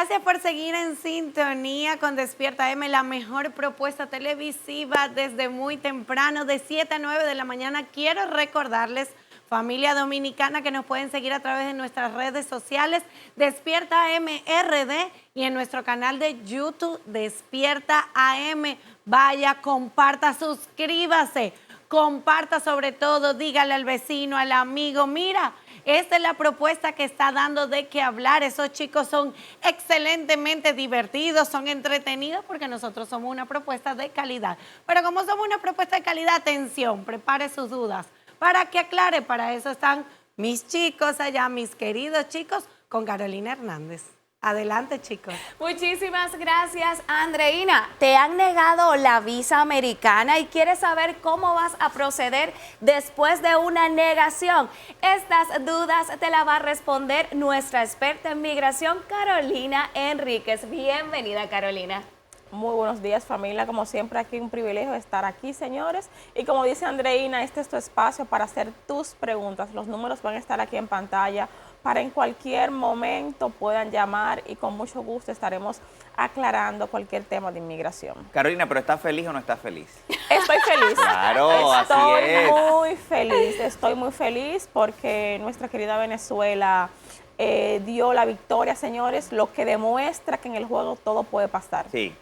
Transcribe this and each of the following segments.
Gracias por seguir en sintonía con Despierta M, la mejor propuesta televisiva desde muy temprano, de 7 a 9 de la mañana. Quiero recordarles, familia dominicana, que nos pueden seguir a través de nuestras redes sociales, Despierta MRD, y en nuestro canal de YouTube, Despierta AM. Vaya, comparta, suscríbase, comparta sobre todo, dígale al vecino, al amigo, mira, esta es la propuesta que está dando de qué hablar. Esos chicos son excelentemente divertidos, son entretenidos porque nosotros somos una propuesta de calidad. Pero como somos una propuesta de calidad, atención, prepare sus dudas para que aclare. Para eso están mis chicos allá, mis queridos chicos, con Carolina Hernández. Adelante, chicos. Muchísimas gracias, Andreina. Te han negado la visa americana y quieres saber cómo vas a proceder después de una negación. Estas dudas te las va a responder nuestra experta en migración, Carolina Enríquez. Bienvenida, Carolina. Muy buenos días, familia. Como siempre, aquí un privilegio estar aquí, señores. Y como dice Andreina, este es tu espacio para hacer tus preguntas. Los números van a estar aquí en pantalla para en cualquier momento puedan llamar y con mucho gusto estaremos aclarando cualquier tema de inmigración. Carolina, ¿pero estás feliz o no estás feliz? Estoy feliz. Claro, así es. Estoy muy feliz porque nuestra querida Venezuela dio la victoria, señores, lo que demuestra que en el juego todo puede pasar. Sí.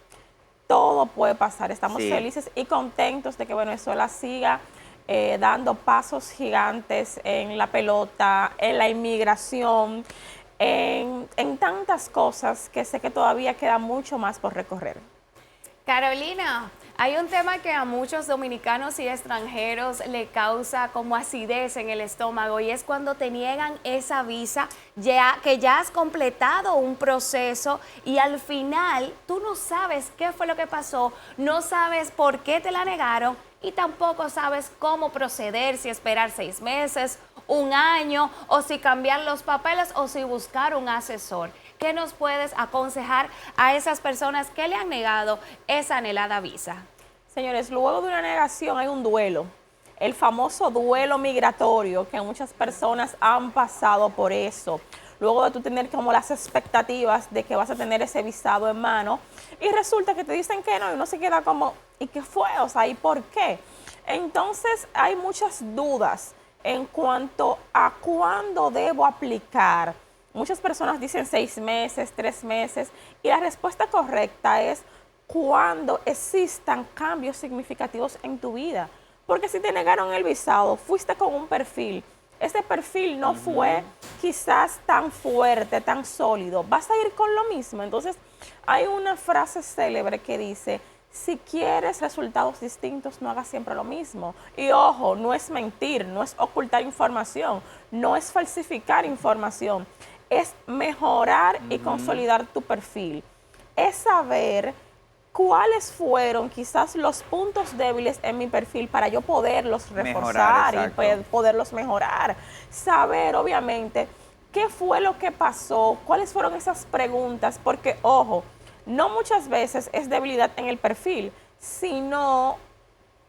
Todo puede pasar. Estamos felices y contentos de que Venezuela siga dando pasos gigantes en la pelota, en la inmigración, en tantas cosas que sé que todavía queda mucho más por recorrer. Carolina, hay un tema que a muchos dominicanos y extranjeros le causa como acidez en el estómago, y es cuando te niegan esa visa que ya has completado un proceso y al final tú no sabes qué fue lo que pasó, no sabes por qué te la negaron y tampoco sabes cómo proceder, si esperar 6 meses, un año, o si cambiar los papeles o si buscar un asesor. ¿Qué nos puedes aconsejar a esas personas que le han negado esa anhelada visa? Señores, luego de una negación hay un duelo, el famoso duelo migratorio, que muchas personas han pasado por eso. Luego de tú tener como las expectativas de que vas a tener ese visado en mano y resulta que te dicen que no y uno se queda como, ¿y qué fue? O sea, ¿y por qué? Entonces hay muchas dudas en cuanto a cuándo debo aplicar. Muchas personas dicen 6 meses, 3 meses y la respuesta correcta es cuando existan cambios significativos en tu vida. Porque si te negaron el visado, fuiste con un perfil, ese perfil no fue quizás tan fuerte, tan sólido, vas a ir con lo mismo. Entonces hay una frase célebre que dice, si quieres resultados distintos, no hagas siempre lo mismo. Y ojo, no es mentir, no es ocultar información, no es falsificar información, es mejorar y consolidar tu perfil. Es saber cuáles fueron quizás los puntos débiles en mi perfil para yo poderlos reforzar y poderlos mejorar. Saber, obviamente, qué fue lo que pasó, cuáles fueron esas preguntas, porque, ojo, no muchas veces es debilidad en el perfil, sino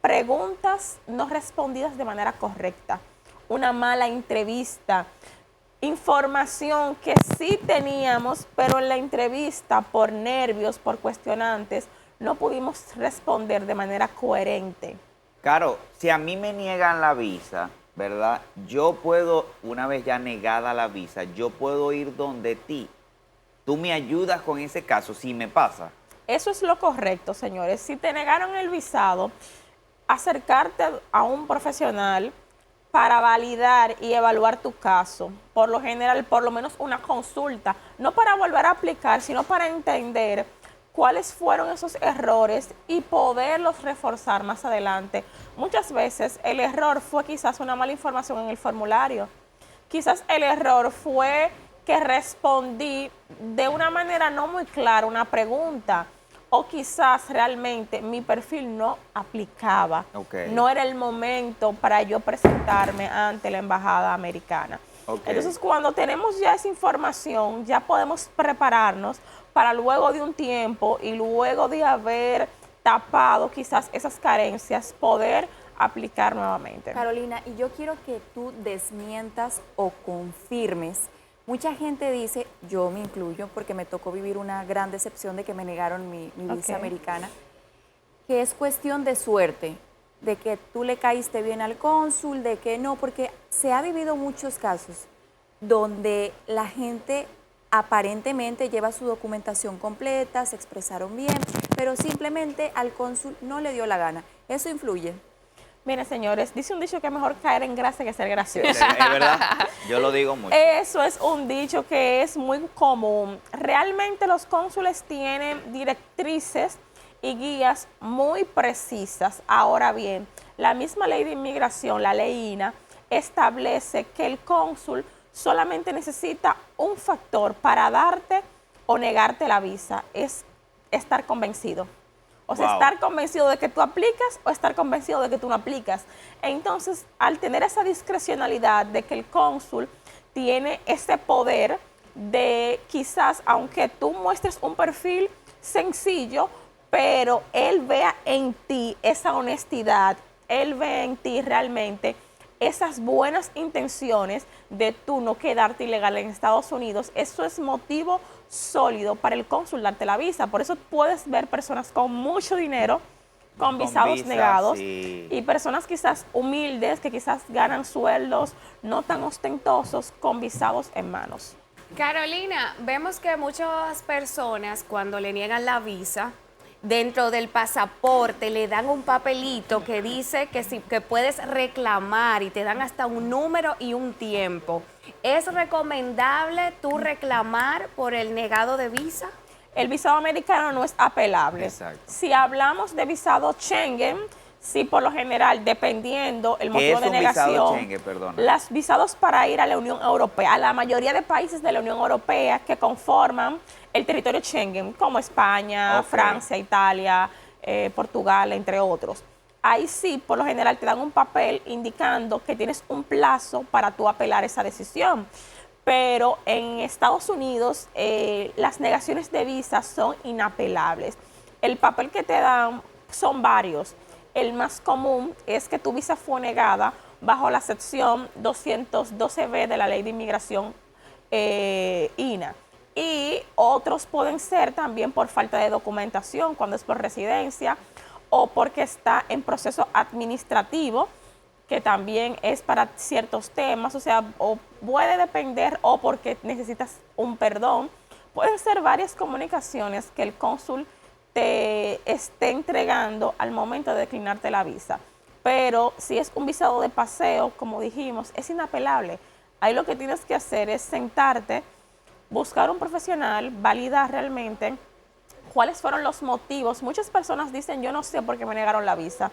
preguntas no respondidas de manera correcta, una mala entrevista, información que sí teníamos, pero en la entrevista, por nervios, por cuestionantes, no pudimos responder de manera coherente. Caro, si a mí me niegan la visa, ¿verdad? Yo puedo, una vez ya negada la visa, yo puedo ir donde ti. Tú me ayudas con ese caso, si me pasa. Eso es lo correcto, señores. Si te negaron el visado, acercarte a un profesional para validar y evaluar tu caso. Por lo general, por lo menos una consulta, no para volver a aplicar, sino para entender cuáles fueron esos errores y poderlos reforzar más adelante. Muchas veces el error fue quizás una mala información en el formulario. Quizás el error fue que respondí de una manera no muy clara una pregunta, o quizás realmente mi perfil no aplicaba. No era el momento para yo presentarme ante la embajada americana. Entonces, cuando tenemos ya esa información, ya podemos prepararnos para luego de un tiempo y luego de haber tapado quizás esas carencias, poder aplicar nuevamente. Carolina, y yo quiero que tú desmientas o confirmes. Mucha gente dice, yo me incluyo porque me tocó vivir una gran decepción de que me negaron mi visa americana, que es cuestión de suerte, de que tú le caíste bien al cónsul, de que no, porque se ha vivido muchos casos donde la gente aparentemente lleva su documentación completa, se expresaron bien, pero simplemente al cónsul no le dio la gana. ¿Eso influye? Miren, señores, dice un dicho que es mejor caer en gracia que ser gracioso. Es verdad, yo lo digo mucho. Eso es un dicho que es muy común. Realmente los cónsules tienen directrices y guías muy precisas. Ahora bien, la misma ley de inmigración, la ley INA, establece que el cónsul solamente necesita un factor para darte o negarte la visa, es estar convencido. O sea, estar convencido de que tú aplicas o estar convencido de que tú no aplicas. Entonces, al tener esa discrecionalidad de que el cónsul tiene ese poder de quizás, aunque tú muestres un perfil sencillo, pero él vea en ti esa honestidad, él ve en ti realmente esas buenas intenciones de tú no quedarte ilegal en Estados Unidos, eso es motivo sólido para el cónsul darte la visa. Por eso puedes ver personas con mucho dinero, con visados visas, negados, sí. y personas quizás humildes, que quizás ganan sueldos no tan ostentosos, con visados en manos. Carolina, vemos que muchas personas cuando le niegan la visa, dentro del pasaporte le dan un papelito que dice que puedes reclamar y te dan hasta un número y un tiempo. ¿Es recomendable tú reclamar por el negado de visa? El visado americano no es apelable. Exacto. Si hablamos de visado Schengen, sí, por lo general, dependiendo el motivo de negación, visado Schengen, perdona? Los visados para ir a la Unión Europea, a la mayoría de países de la Unión Europea que conforman el territorio Schengen, como España, Francia, Italia, Portugal, entre otros. Ahí sí, por lo general, te dan un papel indicando que tienes un plazo para tú apelar esa decisión. Pero en Estados Unidos, las negaciones de visa son inapelables. El papel que te dan son varios. El más común es que tu visa fue negada bajo la sección 212B de la Ley de Inmigración INA. Y otros pueden ser también por falta de documentación, cuando es por residencia, o porque está en proceso administrativo, que también es para ciertos temas, o sea, o puede depender, o porque necesitas un perdón. Pueden ser varias comunicaciones que el cónsul te esté entregando al momento de declinarte la visa. Pero si es un visado de paseo, como dijimos, es inapelable. Ahí lo que tienes que hacer es sentarte, buscar un profesional, validar realmente cuáles fueron los motivos. Muchas personas dicen, yo no sé por qué me negaron la visa.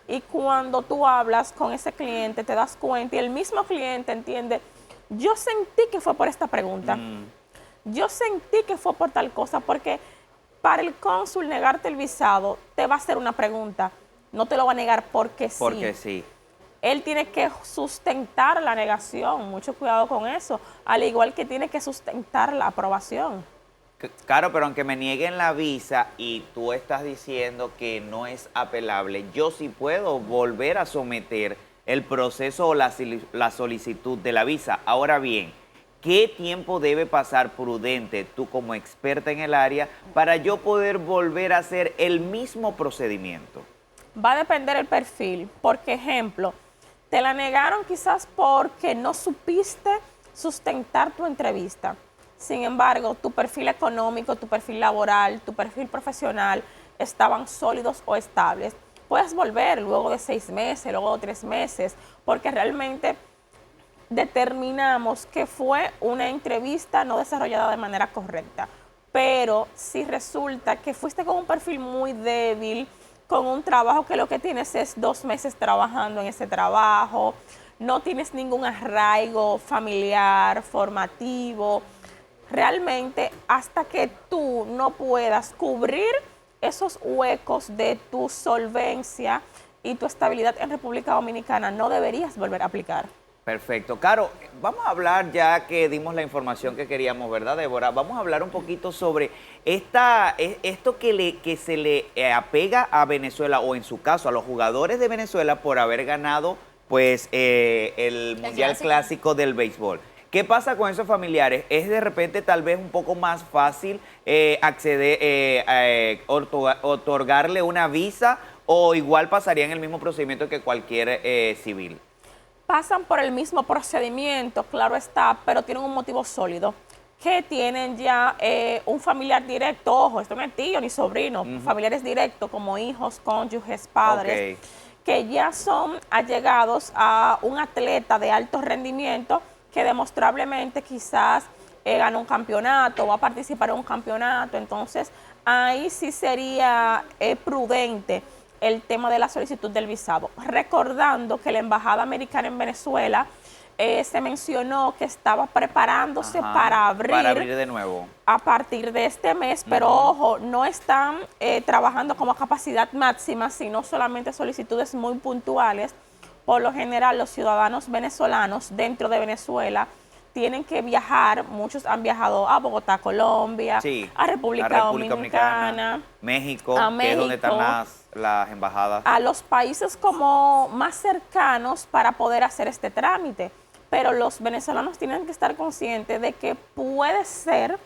Y cuando tú hablas con ese cliente, te das cuenta y el mismo cliente entiende, yo sentí que fue por esta pregunta. Yo sentí que fue por tal cosa, porque para el cónsul negarte el visado, te va a hacer una pregunta. No te lo va a negar porque sí. Porque sí. Él tiene que sustentar la negación, mucho cuidado con eso, al igual que tiene que sustentar la aprobación. Claro, pero aunque me nieguen la visa y tú estás diciendo que no es apelable, yo sí puedo volver a someter el proceso o la solicitud de la visa. Ahora bien, ¿qué tiempo debe pasar prudente tú como experta en el área para yo poder volver a hacer el mismo procedimiento? Va a depender el perfil. Por ejemplo, te la negaron quizás porque no supiste sustentar tu entrevista. Sin embargo, tu perfil económico, tu perfil laboral, tu perfil profesional estaban sólidos o estables. Puedes volver luego de 6 meses, luego de 3 meses, porque realmente determinamos que fue una entrevista no desarrollada de manera correcta. Pero si resulta que fuiste con un perfil muy débil, con un trabajo que lo que tienes es 2 meses trabajando en ese trabajo, no tienes ningún arraigo familiar, formativo, realmente hasta que tú no puedas cubrir esos huecos de tu solvencia y tu estabilidad en República Dominicana, no deberías volver a aplicar. Perfecto. Caro, vamos a hablar, ya que dimos la información que queríamos, ¿verdad, Débora? Vamos a hablar un poquito sobre esto que se le apega a Venezuela, o en su caso a los jugadores de Venezuela por haber ganado pues el Mundial Clásico del béisbol. ¿Qué pasa con esos familiares? ¿Es de repente tal vez un poco más fácil otorgarle una visa o igual pasarían el mismo procedimiento que cualquier civil? Pasan por el mismo procedimiento, claro está, pero tienen un motivo sólido, que tienen ya un familiar directo, ojo, esto no es tío ni sobrino, familiares directos como hijos, cónyuges, padres, que ya son allegados a un atleta de alto rendimiento que demostrablemente quizás ganó un campeonato, va a participar en un campeonato. Entonces, ahí sí sería prudente el tema de la solicitud del visado. Recordando que la Embajada Americana en Venezuela se mencionó que estaba preparándose para abrir de nuevo a partir de este mes, pero ojo, no están trabajando como capacidad máxima, sino solamente solicitudes muy puntuales. Por lo general, los ciudadanos venezolanos dentro de Venezuela tienen que viajar, muchos han viajado a Bogotá, Colombia, a República Dominicana, México, que es donde están las embajadas. A los países como más cercanos para poder hacer este trámite. Pero los venezolanos tienen que estar conscientes de que puede ser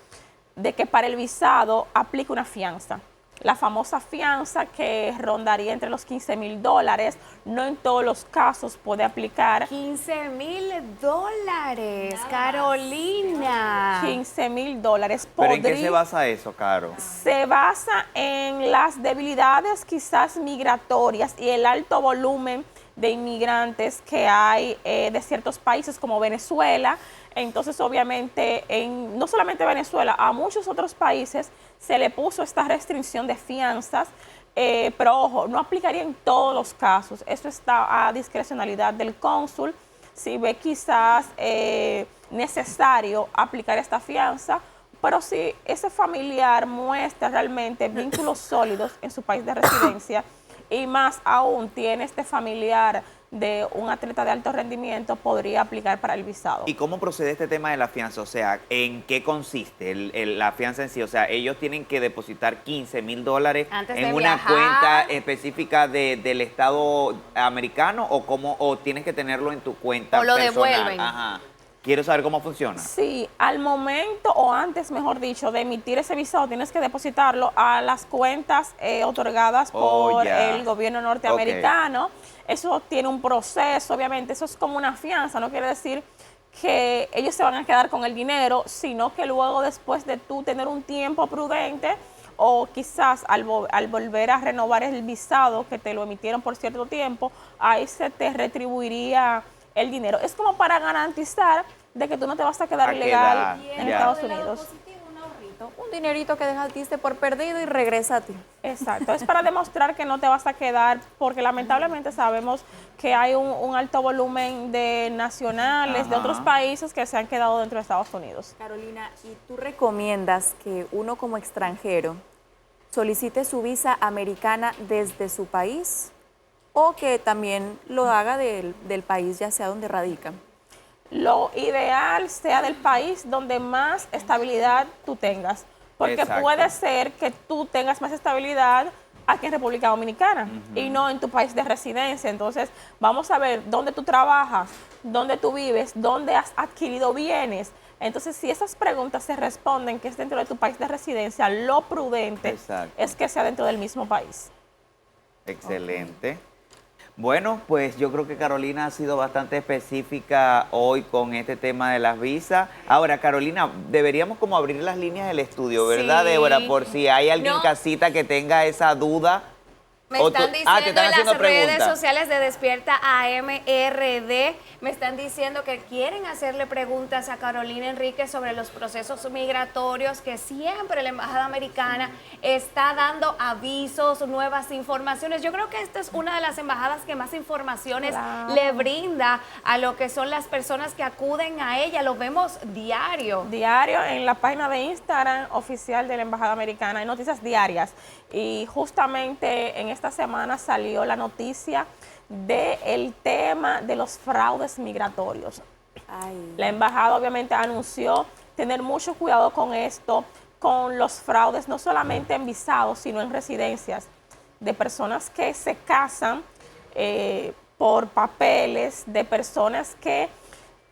de que para el visado aplique una fianza. La famosa fianza que rondaría entre los $15,000, no en todos los casos puede aplicar. $15,000, Carolina. $15,000. ¿Pero en qué se basa eso, Caro? Se basa en las debilidades quizás migratorias y el alto volumen de inmigrantes que hay de ciertos países como Venezuela. Entonces, obviamente, no solamente Venezuela, a muchos otros países se le puso esta restricción de fianzas, pero ojo, no aplicaría en todos los casos. Eso está a discrecionalidad del cónsul. Si ve quizás necesario aplicar esta fianza, pero si ese familiar muestra realmente vínculos sólidos en su país de residencia, y más aún tiene este familiar de un atleta de alto rendimiento, podría aplicar para el visado. ¿Y cómo procede este tema de la fianza? O sea, ¿en qué consiste la fianza en sí? O sea, ellos tienen que depositar $15,000 en una cuenta específica del Estado americano o tienes que tenerlo en tu cuenta personal. O lo devuelven. Ajá. Quiero saber cómo funciona. Sí, al momento, o antes, mejor dicho, de emitir ese visado, tienes que depositarlo a las cuentas otorgadas por el gobierno norteamericano. Eso tiene un proceso, obviamente, eso es como una fianza, no quiere decir que ellos se van a quedar con el dinero, sino que luego, después de tú tener un tiempo prudente, o quizás al volver a renovar el visado que te lo emitieron por cierto tiempo, ahí se te retribuiría el dinero. Es como para garantizar de que tú no te vas a quedar ilegal en Estados Unidos. Un dinerito que dejaste por perdido y regresa a ti. Exacto, es para demostrar que no te vas a quedar, porque lamentablemente sabemos que hay un alto volumen de nacionales de otros países que se han quedado dentro de Estados Unidos. Carolina, ¿y tú recomiendas que uno como extranjero solicite su visa americana desde su país o que también lo haga del país ya sea donde radica? Lo ideal sea del país donde más estabilidad tú tengas, porque puede ser que tú tengas más estabilidad aquí en República Dominicana y no en tu país de residencia. Entonces, vamos a ver dónde tú trabajas, dónde tú vives, dónde has adquirido bienes. Entonces, si esas preguntas se responden que es dentro de tu país de residencia, lo prudente es que sea dentro del mismo país. Excelente. Bueno, pues yo creo que Carolina ha sido bastante específica hoy con este tema de las visas. Ahora, Carolina, deberíamos como abrir las líneas del estudio, ¿verdad, Sí. Débora? Por si hay alguien en casita que tenga esa duda. Me están diciendo te están en haciendo las redes preguntas. sociales de Despierta AMRD, me están diciendo que quieren hacerle preguntas a Carolina Enríquez sobre los procesos migratorios, que siempre la Embajada Americana está dando avisos, nuevas informaciones. Yo creo que esta es una de las embajadas que más informaciones le brinda a lo que son las personas que acuden a ella. Lo vemos diario. Diario en la página de Instagram oficial de la Embajada Americana. Hay noticias diarias. Y justamente en esta semana salió la noticia del tema de los fraudes migratorios. La embajada obviamente anunció tener mucho cuidado con esto, con los fraudes, no solamente en visados, sino en residencias, de personas que se casan por papeles, de personas que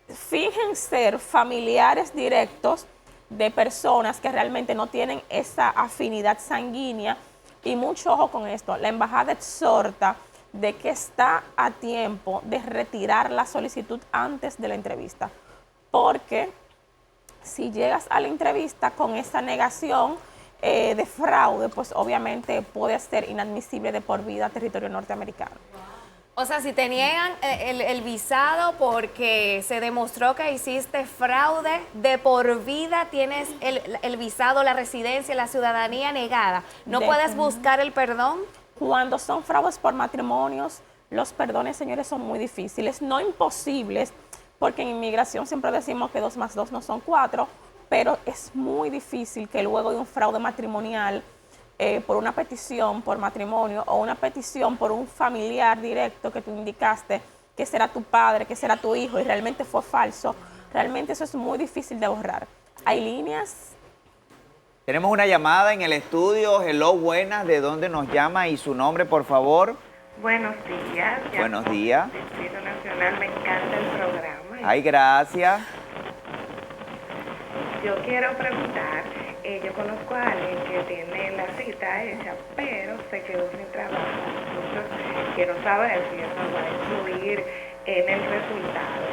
fingen ser familiares directos de personas que realmente no tienen esa afinidad sanguínea. Y mucho ojo con esto, la embajada exhorta de que está a tiempo de retirar la solicitud antes de la entrevista, porque si llegas a la entrevista con esa negación de fraude, pues obviamente puede ser inadmisible de por vida a territorio norteamericano. O sea, si te niegan el visado porque se demostró que hiciste fraude, de por vida tienes el visado, la residencia, la ciudadanía negada. ¿No puedes buscar el perdón? Cuando son fraudes por matrimonios, los perdones, señores, son muy difíciles, no imposibles, porque en inmigración siempre decimos que 2 más 2 no son 4, pero es muy difícil que luego de un fraude matrimonial, por una petición por matrimonio o una petición por un familiar directo que tú indicaste que será tu padre, que será tu hijo y realmente fue falso, realmente eso es muy difícil de borrar. Hay líneas. Tenemos una llamada en el estudio. Hello, buenas. ¿De dónde nos llama y su nombre, por favor? Buenos días. Buenos días. Distrito Nacional, me encanta el programa. Ay, gracias. Yo quiero preguntar, yo conozco a alguien que tiene la cita hecha, pero se quedó sin trabajo. Entonces, quiero saber si eso va a influir en el resultado.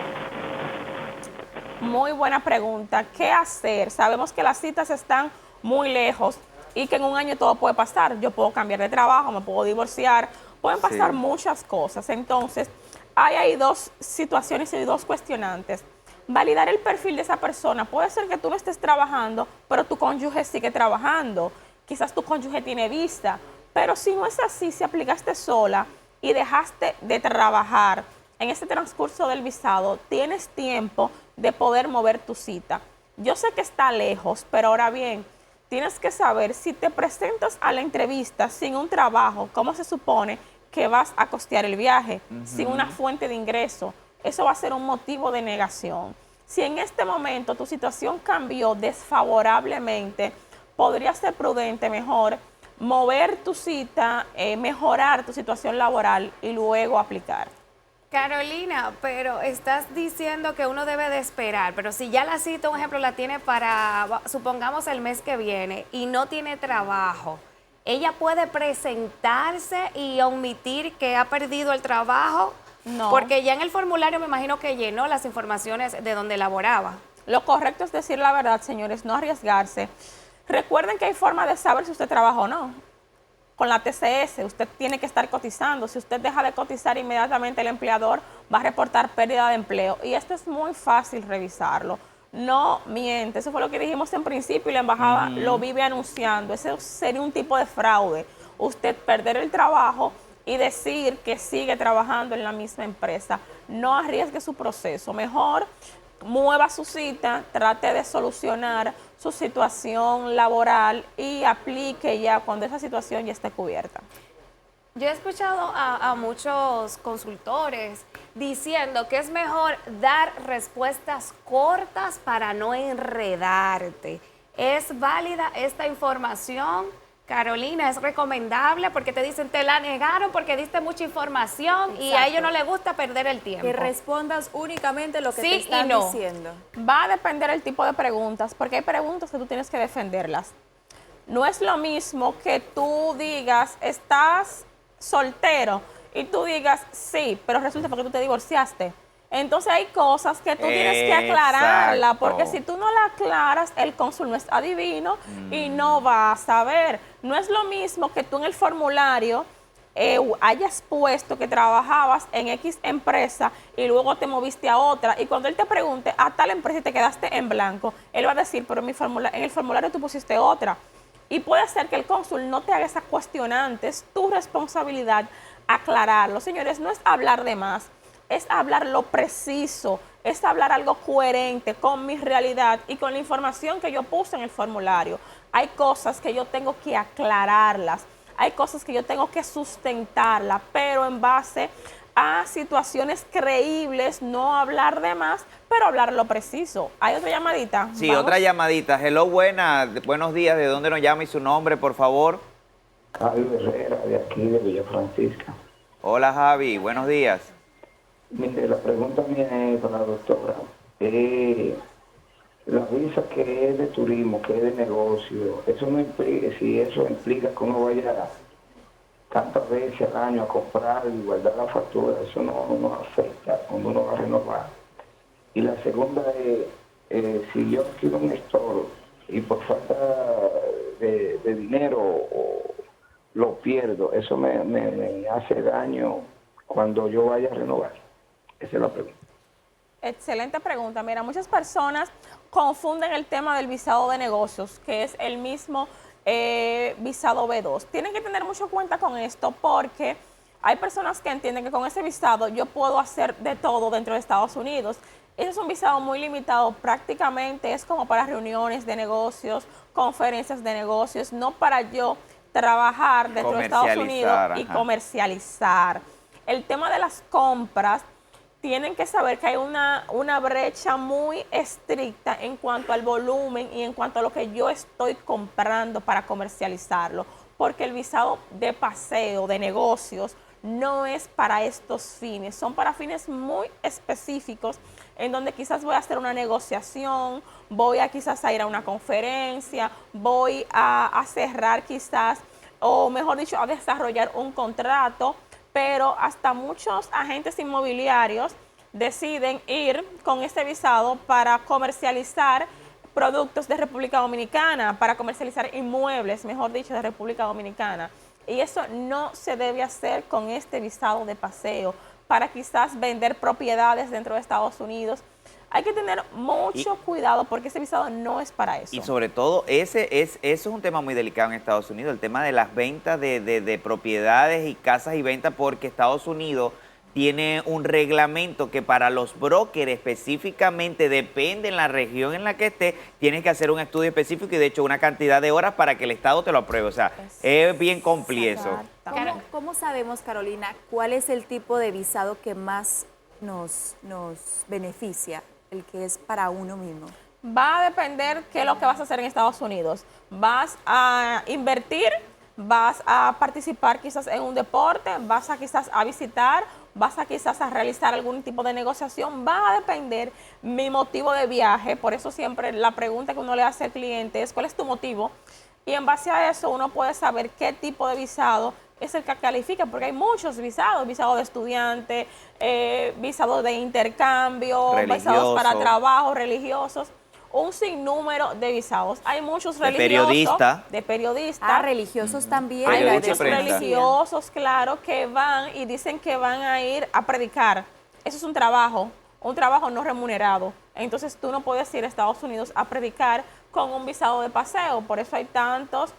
Muy buena pregunta. ¿Qué hacer? Sabemos que las citas están muy lejos y que en un año todo puede pasar. Yo puedo cambiar de trabajo, me puedo divorciar, pueden pasar muchas cosas. Entonces, hay ahí 2 situaciones y 2 cuestionantes. Validar el perfil de esa persona. Puede ser que tú no estés trabajando, pero tu cónyuge sigue trabajando. Quizás tu cónyuge tiene visa, pero si no es así, si aplicaste sola y dejaste de trabajar en ese transcurso del visado, tienes tiempo de poder mover tu cita. Yo sé que está lejos, pero ahora bien, tienes que saber si te presentas a la entrevista sin un trabajo, ¿cómo se supone que vas a costear el viaje? Sin una fuente de ingreso. Eso va a ser un motivo de negación. Si en este momento tu situación cambió desfavorablemente, podría ser prudente mejor mover tu cita, mejorar tu situación laboral y luego aplicar. Carolina, pero estás diciendo que uno debe de esperar, pero si ya la cita, un ejemplo, la tiene para, supongamos, el mes que viene y no tiene trabajo, ¿ella puede presentarse y omitir que ha perdido el trabajo? No. Porque ya en el formulario me imagino que llenó las informaciones de donde laboraba. Lo correcto es decir la verdad, señores, no arriesgarse. Recuerden que hay forma de saber si usted trabaja o no. Con la TCS, usted tiene que estar cotizando. Si usted deja de cotizar, inmediatamente el empleador va a reportar pérdida de empleo. Y esto es muy fácil revisarlo. No miente. Eso fue lo que dijimos en principio y la embajada lo vive anunciando. Ese sería un tipo de fraude. Usted perder el trabajo y decir que sigue trabajando en la misma empresa. No arriesgue su proceso. Mejor mueva su cita, trate de solucionar su situación laboral y aplique ya cuando esa situación ya esté cubierta. Yo he escuchado a muchos consultores diciendo que es mejor dar respuestas cortas para no enredarte. ¿Es válida esta información? Carolina, ¿es recomendable? Porque te dicen, te la negaron porque diste mucha información. Exacto. Y a ellos no les gusta perder el tiempo. Que respondas únicamente lo que sí te están diciendo. Va a depender el tipo de preguntas, porque hay preguntas que tú tienes que defenderlas. No es lo mismo que tú digas, estás soltero, y tú digas, sí, pero resulta porque tú te divorciaste. Entonces hay cosas que tú tienes que aclararla, porque si tú no la aclaras, el cónsul no es adivino y no va a saber. No es lo mismo que tú en el formulario hayas puesto que trabajabas en X empresa y luego te moviste a otra, y cuando él te pregunte a tal empresa y te quedaste en blanco, él va a decir, pero en el formulario tú pusiste otra. Y puede ser que el cónsul no te haga esa cuestionante, es tu responsabilidad aclararlo. Señores, no es hablar de más, es hablar lo preciso, es hablar algo coherente con mi realidad y con la información que yo puse en el formulario. Hay cosas que yo tengo que aclararlas, hay cosas que yo tengo que sustentarlas, pero en base a situaciones creíbles, no hablar de más, pero hablar lo preciso. ¿Hay otra llamadita? Sí, ¿Vamos? otra llamadita. Hello, buenos días. ¿De dónde nos llama y su nombre, por favor? Javi Herrera, de aquí, de Villa Francisca. Hola, Javi. Buenos días. Mire, la pregunta mía es para la doctora. la visa que es de turismo, que es de negocio, eso no implica, si eso implica que uno vaya tantas veces al año a comprar y guardar la factura, eso no afecta cuando uno va a renovar. Y la segunda es, si yo quiero un store y por falta de dinero lo pierdo, eso me hace daño cuando yo vaya a renovar. Esa es la pregunta. Excelente pregunta. Mira, muchas personas confunden el tema del visado de negocios, que es el mismo visado B2. Tienen que tener mucho cuenta con esto porque hay personas que entienden que con ese visado yo puedo hacer de todo dentro de Estados Unidos. Ese es un visado muy limitado, prácticamente es como para reuniones de negocios, conferencias de negocios, no para yo trabajar dentro de Estados Unidos y comercializar. El tema de las compras, tienen que saber que hay una brecha muy estricta en cuanto al volumen y en cuanto a lo que yo estoy comprando para comercializarlo, porque el visado de paseo, de negocios, no es para estos fines, son para fines muy específicos en donde quizás voy a hacer una negociación, voy a quizás a ir a una conferencia, voy a cerrar quizás, o mejor dicho, a desarrollar un contrato, pero hasta muchos agentes inmobiliarios deciden ir con este visado para comercializar productos de República Dominicana, para comercializar inmuebles, mejor dicho, de República Dominicana. Y eso no se debe hacer con este visado de paseo, para quizás vender propiedades dentro de Estados Unidos. Hay que tener mucho cuidado porque ese visado no es para eso. Y sobre todo, eso es un tema muy delicado en Estados Unidos, el tema de las ventas de propiedades y casas y ventas, porque Estados Unidos tiene un reglamento que para los brokers específicamente, depende en la región en la que esté, tienes que hacer un estudio específico y de hecho una cantidad de horas para que el Estado te lo apruebe. O sea, es bien complejo. ¿Cómo sabemos, Carolina, cuál es el tipo de visado que más nos beneficia, el que es para uno mismo? Va a depender qué es lo que vas a hacer en Estados Unidos. ¿Vas a invertir? ¿Vas a participar quizás en un deporte? ¿Vas a quizás a visitar? ¿Vas a quizás a realizar algún tipo de negociación? Va a depender mi motivo de viaje. Por eso siempre la pregunta que uno le hace al cliente es ¿cuál es tu motivo? Y en base a eso uno puede saber qué tipo de visado es el que califica, porque hay muchos visados, visado de estudiante, visado de intercambio, visados para trabajo, religiosos, un sinnúmero de visados. Hay muchos religiosos, de periodistas. Religiosos también. Hay muchos religiosos, claro, que van y dicen que van a ir a predicar. Eso es un trabajo no remunerado. Entonces tú no puedes ir a Estados Unidos a predicar con un visado de paseo. Por eso hay tantas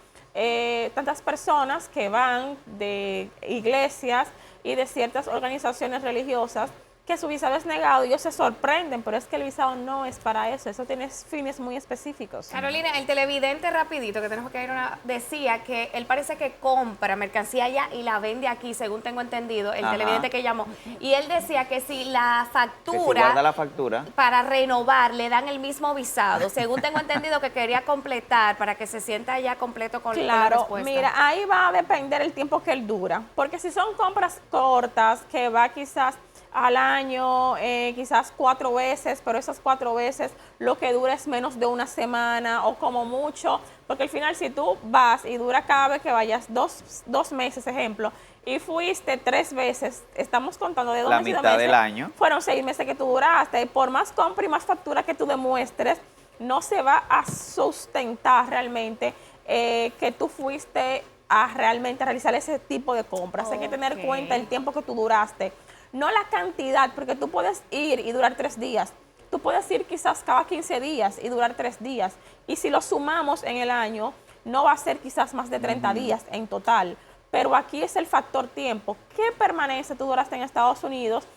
personas que van de iglesias y de ciertas organizaciones religiosas que su visado es negado y ellos se sorprenden, pero es que el visado no es para eso tiene fines muy específicos. Carolina, el televidente rapidito, que tenemos que ir decía que él parece que compra mercancía allá y la vende aquí, según tengo entendido, el televidente que llamó, y él decía que si la factura, que si guarda la factura para renovar, le dan el mismo visado, según tengo entendido que quería completar para que se sienta ya completo con la respuesta. Mira, ahí va a depender el tiempo que él dura, porque si son compras cortas, que va quizás al año, quizás 4 veces, pero esas 4 veces lo que dura es menos de una semana o como mucho, porque al final si tú vas y dura cada vez que vayas 2 meses, ejemplo, y fuiste 3 veces, estamos contando de 2 meses. La mitad del año. Fueron 6 meses que tú duraste, y por más compra y más factura que tú demuestres, no se va a sustentar realmente que tú fuiste a realmente realizar ese tipo de compras. Hay que tener cuenta el tiempo que tú duraste. No la cantidad, porque tú puedes ir y durar 3 días. Tú puedes ir quizás cada 15 días y durar 3 días. Y si lo sumamos en el año, no va a ser quizás más de 30 días en total. Pero aquí es el factor tiempo. ¿Qué permanencia tú duraste en Estados Unidos?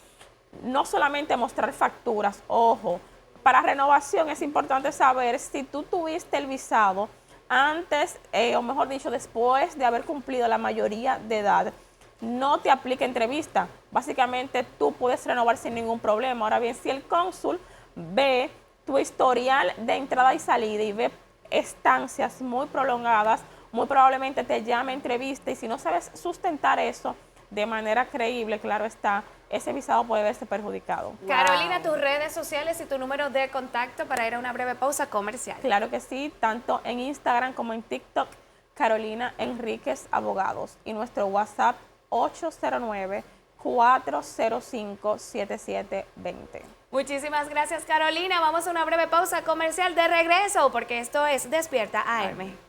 No solamente mostrar facturas, ojo. Para renovación es importante saber si tú tuviste el visado antes, o mejor dicho, después de haber cumplido la mayoría de edad. No te aplica entrevista. Básicamente tú puedes renovar sin ningún problema. Ahora bien, si el cónsul ve tu historial de entrada y salida y ve estancias muy prolongadas, muy probablemente te llame a entrevista y si no sabes sustentar eso, de manera creíble, claro está, ese visado puede verse perjudicado. Carolina, tus redes sociales y tu número de contacto para ir a una breve pausa comercial. Claro que sí, tanto en Instagram como en TikTok, Carolina Enríquez Abogados, y nuestro WhatsApp 809-405-7720. Muchísimas gracias, Carolina. Vamos a una breve pausa comercial de regreso porque esto es Despierta AM.